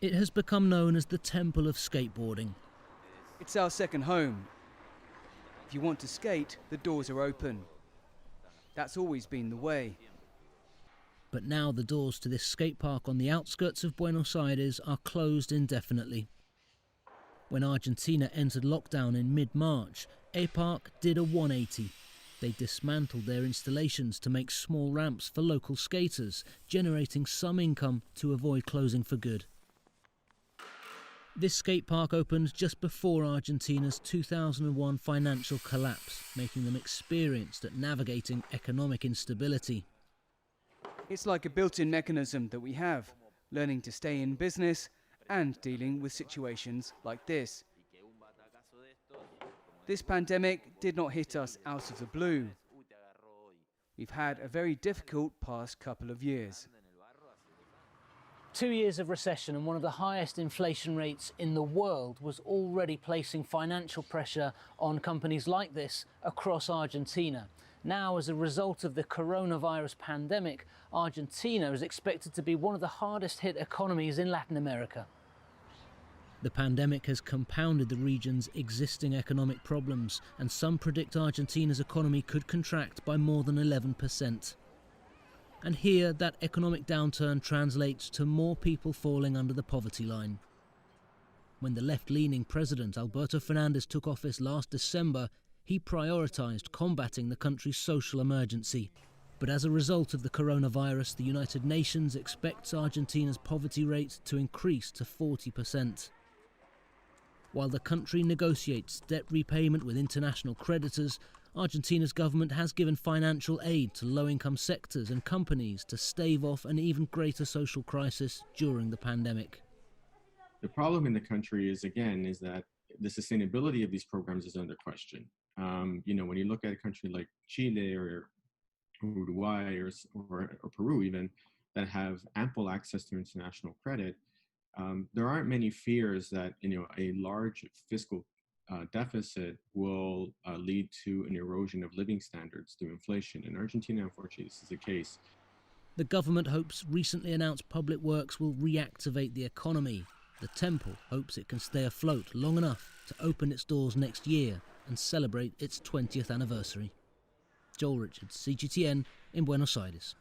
It has become known as the Temple of Skateboarding. It's our second home. If you want to skate, the doors are open. That's always been the way. But now the doors to this skate park on the outskirts of Buenos Aires are closed indefinitely. When Argentina entered lockdown in mid-March, A-Park did a 180. They dismantled their installations to make small ramps for local skaters, generating some income to avoid closing for good. This skate park opened just before Argentina's 2001 financial collapse, making them experienced at navigating economic instability. It's like a built-in mechanism that we have, learning to stay in business and dealing with situations like this. This pandemic did not hit us out of the blue. We've had a very difficult past couple of years. 2 years of recession and one of the highest inflation rates in the world was already placing financial pressure on companies like this across Argentina. Now, as a result of the coronavirus pandemic, Argentina is expected to be one of the hardest hit economies in Latin America. The pandemic has compounded the region's existing economic problems, and some predict Argentina's economy could contract by more than 11%. And here, that economic downturn translates to more people falling under the poverty line. When the left-leaning president Alberto Fernandez took office last December, he prioritised combating the country's social emergency. But as a result of the coronavirus, the United Nations expects Argentina's poverty rate to increase to 40%. While the country negotiates debt repayment with international creditors, Argentina's government has given financial aid to low-income sectors and companies to stave off an even greater social crisis during the pandemic. The problem in the country is that the sustainability of these programs is under question. When you look at a country like Chile or Uruguay or Peru even, that have ample access to international credit, there aren't many fears that a large fiscal deficit will lead to an erosion of living standards through inflation. In Argentina, unfortunately, this is the case. The government hopes recently announced public works will reactivate the economy. The temple hopes it can stay afloat long enough to open its doors next year and celebrate its 20th anniversary. Joel Richards, CGTN in Buenos Aires.